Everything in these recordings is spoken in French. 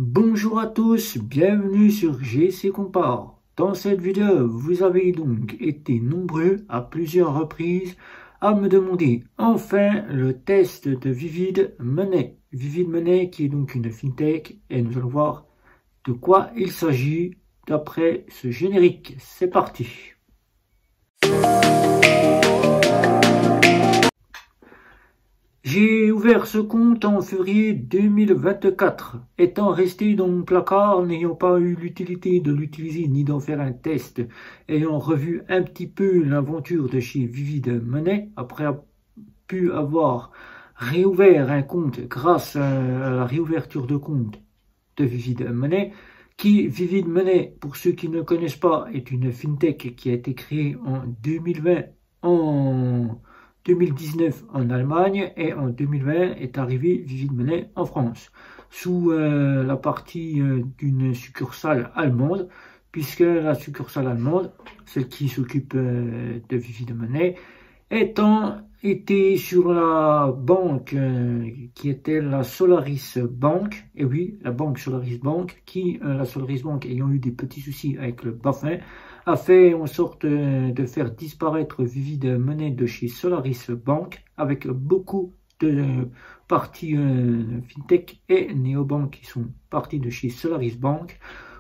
Bonjour à tous, bienvenue sur GC Compare. Dans cette vidéo, vous avez donc été nombreux à plusieurs reprises à me demander enfin le test de Vivid Money. Vivid Money qui est donc une fintech et nous allons voir de quoi il s'agit d'après ce générique. C'est parti. J'ai ouvert ce compte en février 2024, étant resté dans mon placard, n'ayant pas eu l'utilité de l'utiliser ni d'en faire un test, ayant revu un petit peu l'aventure de chez Vivid Money, après pu avoir réouvert un compte grâce à la réouverture de compte de Vivid Money, qui, Vivid Money, pour ceux qui ne connaissent pas, est une fintech qui a été créée en 2020 en 2019 en Allemagne et en 2020 est arrivé Vivid Money en France, sous la partie d'une succursale allemande, puisque la succursale allemande, celle qui s'occupe de Vivid Money, étant été sur la banque qui était la Solaris Bank, et oui, la banque Solaris Bank, qui, la Solaris Bank ayant eu des petits soucis avec le BaFin, a fait en sorte de faire disparaître Vivid Money de chez Solaris Bank, avec beaucoup de parties fintech et néobanques qui sont parties de chez Solaris Bank,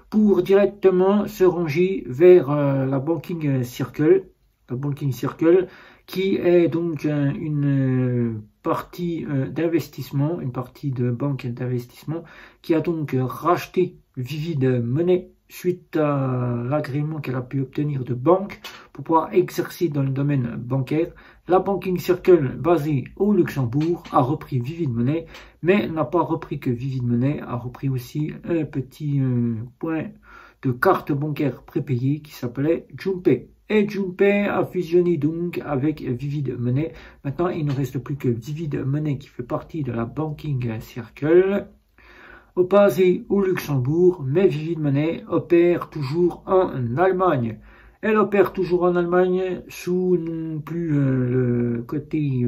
pour directement se ranger vers la Banking Circle, qui est donc une partie d'investissement, une partie de banque d'investissement, qui a donc racheté Vivid Money suite à l'agrément qu'elle a pu obtenir de banque pour pouvoir exercer dans le domaine bancaire. La Banking Circle, basée au Luxembourg, a repris Vivid Money, mais n'a pas repris que Vivid Money, a repris aussi un petit point de carte bancaire prépayée qui s'appelait Jumpay. Et Jumpay a fusionné donc avec Vivid Money. Maintenant, il ne reste plus que Vivid Money qui fait partie de la Banking Circle, basée au Luxembourg, mais Vivid Money opère toujours en Allemagne. Elle opère toujours en Allemagne sous non plus le côté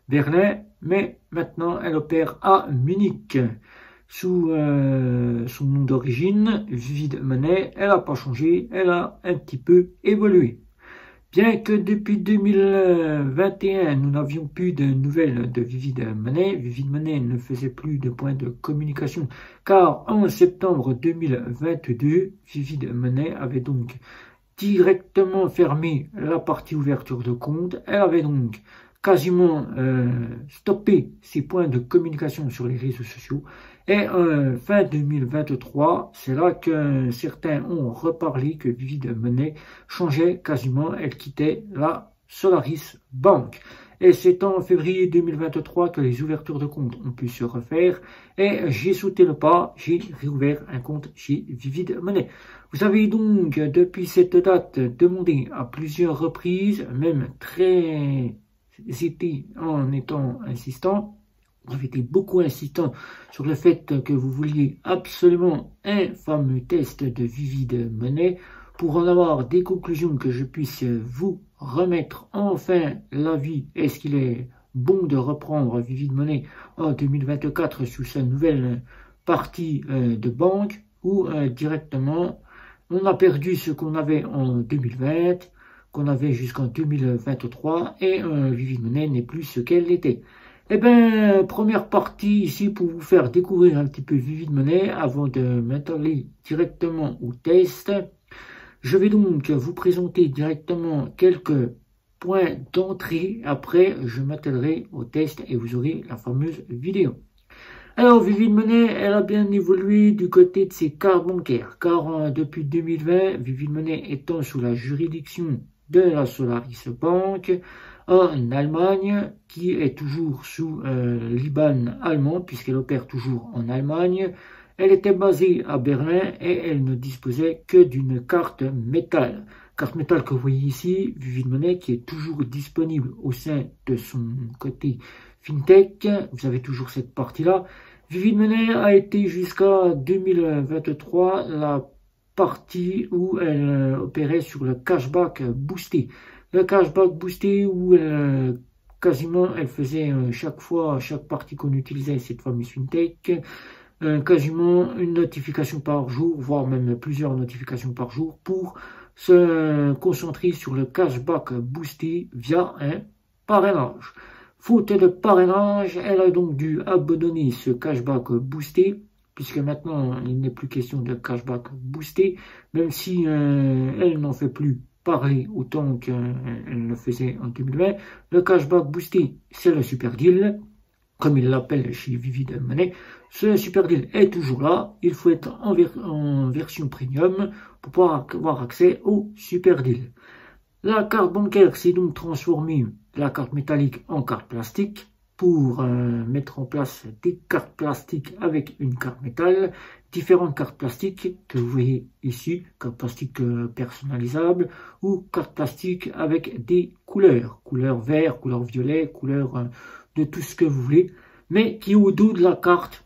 Berlin, mais maintenant elle opère à Munich. Sous son nom d'origine, Vivid Money, elle n'a pas changé, elle a un petit peu évolué. Bien que depuis 2021, nous n'avions plus de nouvelles de Vivid Money ne faisait plus de points de communication, car en septembre 2022, Vivid Money avait donc directement fermé la partie ouverture de compte. Elle avait donc quasiment stoppé ses points de communication sur les réseaux sociaux. Et fin 2023, c'est là que certains ont reparlé que Vivid Money changeait quasiment, elle quittait la Solaris Bank. Et c'est en février 2023 que les ouvertures de compte ont pu se refaire. Et j'ai sauté le pas, j'ai réouvert un compte chez Vivid Money. Vous avez donc, depuis cette date, demandé à plusieurs reprises, même très été en étant insistant, vous avez été beaucoup insistant sur le fait que vous vouliez absolument un fameux test de Vivid Money pour en avoir des conclusions que je puisse vous remettre enfin l'avis. Est-ce qu'il est bon de reprendre Vivid Money en 2024 sous sa nouvelle partie de banque ou directement on a perdu ce qu'on avait en 2020, qu'on avait jusqu'en 2023 et Vivid Money n'est plus ce qu'elle était. Eh bien, première partie ici pour vous faire découvrir un petit peu Vivid Money avant de m'atteler directement au test. Je vais donc vous présenter directement quelques points d'entrée. Après, je m'attellerai au test et vous aurez la fameuse vidéo. Alors, Vivid Money, elle a bien évolué du côté de ses cartes bancaires, car depuis 2020, Vivid Money étant sous la juridiction de la Solaris Bank, en Allemagne, qui est toujours sous l'IBAN allemand, puisqu'elle opère toujours en Allemagne. Elle était basée à Berlin et elle ne disposait que d'une carte métal. Carte métal que vous voyez ici, Vivid Money, qui est toujours disponible au sein de son côté fintech. Vous avez toujours cette partie-là. Vivid Money a été jusqu'à 2023 la partie où elle opérait sur le cashback boosté. Le cashback boosté où quasiment elle faisait chaque fois, chaque partie qu'on utilisait cette fameuse fintech, quasiment une notification par jour, voire même plusieurs notifications par jour pour se concentrer sur le cashback boosté via un parrainage. Faute de parrainage, elle a donc dû abandonner ce cashback boosté, puisque maintenant il n'est plus question de cashback boosté, même si elle n'en fait plus parler autant qu'elle le faisait en 2020. Le cashback boosté, c'est le super deal, comme il l'appelle chez Vivid Money. Ce super deal est toujours là, il faut être en version premium pour pouvoir avoir accès au super deal. La carte bancaire s'est donc transformée, la carte métallique, en carte plastique pour mettre en place des cartes plastiques avec une carte métal, différentes cartes plastiques que vous voyez ici, carte plastique personnalisable ou carte plastique avec des couleurs, couleur vert, couleur violet, couleur de tout ce que vous voulez, mais qui au dos de la carte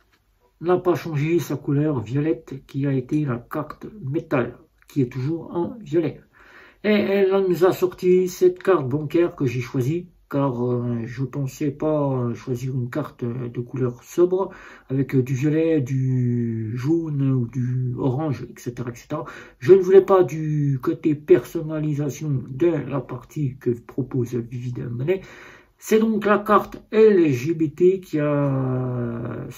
n'a pas changé sa couleur violette qui a été la carte métal, qui est toujours en violet. Et elle nous a sorti cette carte bancaire que j'ai choisie, car je pensais pas choisir une carte de couleur sobre, avec du violet, du jaune ou du orange, etc., etc. Je ne voulais pas du côté personnalisation de la partie que propose Vivid Money. C'est donc la carte LGBT qui a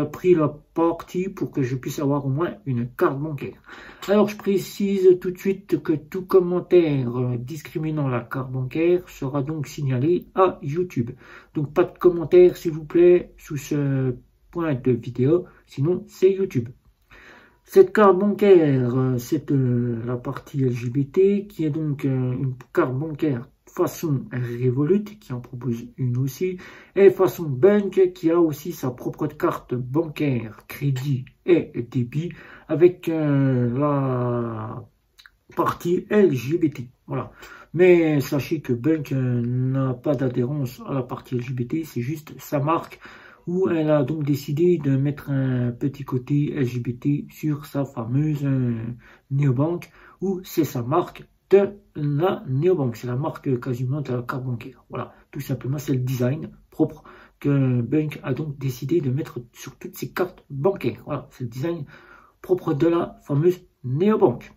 pris la partie pour que je puisse avoir au moins une carte bancaire. Alors je précise tout de suite que tout commentaire discriminant la carte bancaire sera donc signalé à YouTube. Donc pas de commentaire s'il vous plaît sous ce point de vidéo, sinon c'est YouTube. Cette carte bancaire, c'est la partie LGBT qui est donc une carte bancaire façon Revolut qui en propose une aussi, et façon Bank qui a aussi sa propre carte bancaire, crédit et débit avec la partie LGBT. Voilà. Mais sachez que Bank n'a pas d'adhérence à la partie LGBT, c'est juste sa marque où elle a donc décidé de mettre un petit côté LGBT sur sa fameuse néobank, où c'est sa marque de la néobank, c'est la marque quasiment de la carte bancaire. Voilà, tout simplement, c'est le design propre que Bank a donc décidé de mettre sur toutes ses cartes bancaires. Voilà, c'est le design propre de la fameuse néobank.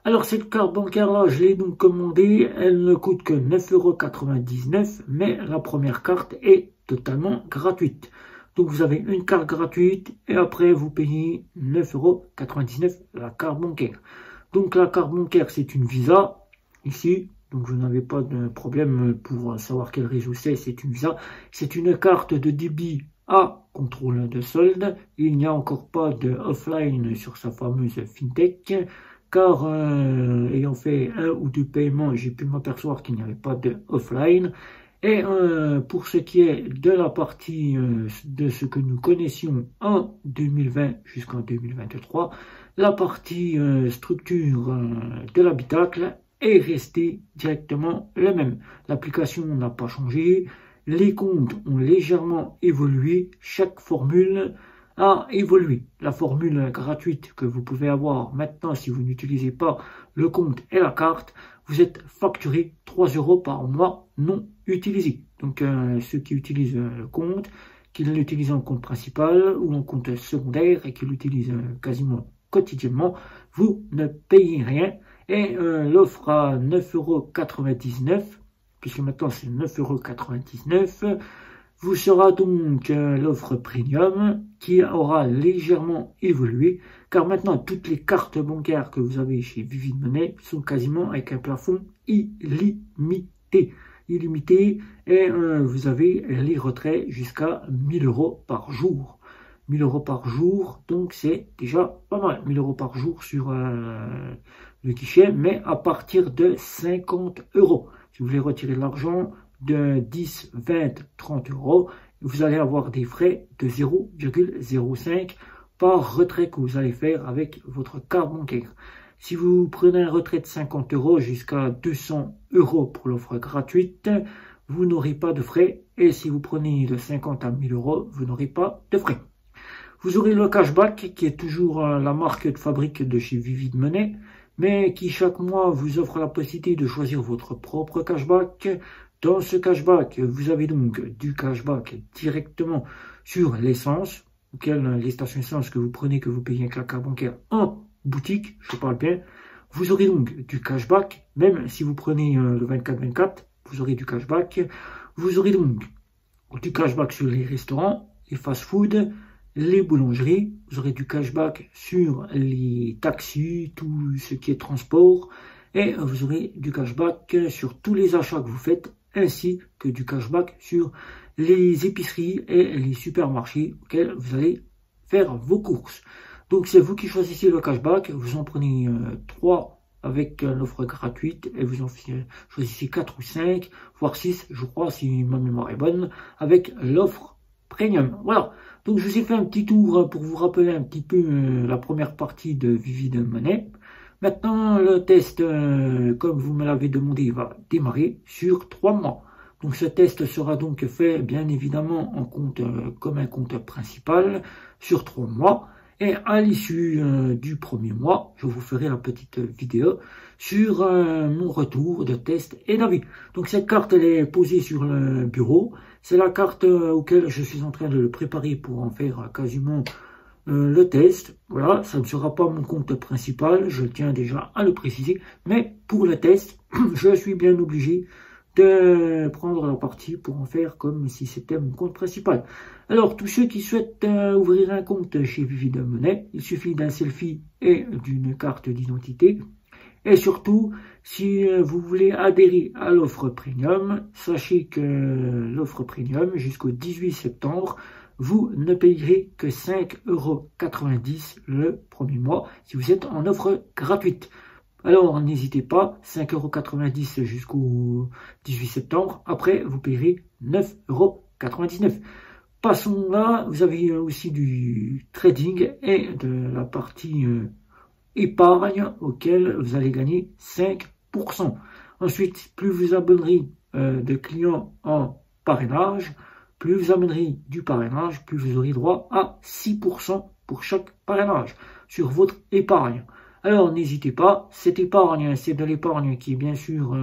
Alors cette carte bancaire là, je l'ai donc commandée, elle ne coûte que 9,99 €, mais la première carte est totalement gratuite. Donc vous avez une carte gratuite et après vous payez 9,99 € la carte bancaire. Donc la carte bancaire, c'est une Visa, ici, donc vous n'avez pas de problème pour savoir quel réseau c'est une Visa. C'est une carte de débit à contrôle de solde. Il n'y a encore pas de offline sur sa fameuse FinTech, car ayant fait un ou deux paiements, j'ai pu m'apercevoir qu'il n'y avait pas de offline. Et pour ce qui est de la partie de ce que nous connaissions en 2020 jusqu'en 2023, la partie structure de l'habitacle est restée directement la même. L'application n'a pas changé, les comptes ont légèrement évolué, chaque formule a évolué. La formule gratuite que vous pouvez avoir maintenant si vous n'utilisez pas le compte et la carte, vous êtes facturé 3 € par mois non utilisé. Donc ceux qui utilisent le compte, qui l'utilisent en compte principal ou en compte secondaire et qui l'utilisent quasiment quotidiennement, vous ne payez rien. Et l'offre à 9,99 €, puisque maintenant c'est 9,99 €, vous sera donc l'offre premium qui aura légèrement évolué, car maintenant toutes les cartes bancaires que vous avez chez Vivid Money sont quasiment avec un plafond illimité. Et vous avez les retraits jusqu'à 1 000 € par jour. 1 000 € par jour, donc c'est déjà pas mal. 1 000 € par jour sur le guichet, mais à partir de 50 €. Si vous voulez retirer de l'argent de 10, 20, 30 €, vous allez avoir des frais de 0,05 par retrait que vous allez faire avec votre carte bancaire. Si vous prenez un retrait de 50 € jusqu'à 200 € pour l'offre gratuite, vous n'aurez pas de frais. Et si vous prenez de 50 à 1 000 €, vous n'aurez pas de frais. Vous aurez le cashback qui est toujours la marque de fabrique de chez Vivid Money, mais qui chaque mois vous offre la possibilité de choisir votre propre cashback. Dans ce cashback, vous avez donc du cashback directement sur l'essence. auquel les stations essence que vous prenez, que vous payez avec la carte bancaire en boutique, je parle bien, vous aurez donc du cashback, même si vous prenez le 24-24, vous aurez du cashback. Vous aurez donc du cashback sur les restaurants, les fast-food, les boulangeries. Vous aurez du cashback sur les taxis, tout ce qui est transport. Et vous aurez du cashback sur tous les achats que vous faites, ainsi que du cashback sur les épiceries et les supermarchés auxquels vous allez faire vos courses. Donc c'est vous qui choisissez le cashback, vous en prenez 3 avec l'offre gratuite et vous en choisissez 4 ou 5, voire 6, je crois, si ma mémoire est bonne, avec l'offre premium. Voilà, donc je vous ai fait un petit tour pour vous rappeler un petit peu la première partie de Vivid Money. Maintenant, le test, comme vous me l'avez demandé, va démarrer sur 3 mois. Donc ce test sera donc fait bien évidemment en compte comme un compte principal sur 3 mois. Et à l'issue du premier mois, je vous ferai la petite vidéo sur mon retour de test et d'avis. Donc cette carte, elle est posée sur le bureau. C'est la carte auquel je suis en train de le préparer pour en faire quasiment le test. Voilà, ça ne sera pas mon compte principal, je tiens déjà à le préciser. Mais pour le test, je suis bien obligé de prendre la partie pour en faire comme si c'était mon compte principal. Alors, tous ceux qui souhaitent ouvrir un compte chez Vivid Money, il suffit d'un selfie et d'une carte d'identité. Et surtout, si vous voulez adhérer à l'offre premium, sachez que l'offre premium, jusqu'au 18 septembre, vous ne payerez que 5,90 € le premier mois si vous êtes en offre gratuite. Alors n'hésitez pas, 5,90 € jusqu'au 18 septembre. Après, vous payerez 9,99 €. Passons là, vous avez aussi du trading et de la partie épargne auquel vous allez gagner 5%. Ensuite, plus vous abonnerez de clients en parrainage, plus vous amènerez du parrainage, plus vous aurez droit à 6% pour chaque parrainage sur votre épargne. Alors n'hésitez pas, cette épargne, c'est de l'épargne qui est bien sûr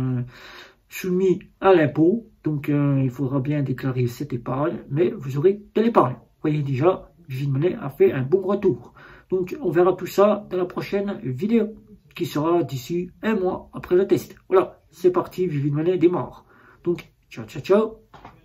soumise à l'impôt. Donc il faudra bien déclarer cette épargne, mais vous aurez de l'épargne. Vous voyez déjà, Vivid Money a fait un bon retour. Donc on verra tout ça dans la prochaine vidéo, qui sera d'ici un mois après le test. Voilà, c'est parti, Vivid Money démarre. Donc ciao ciao ciao.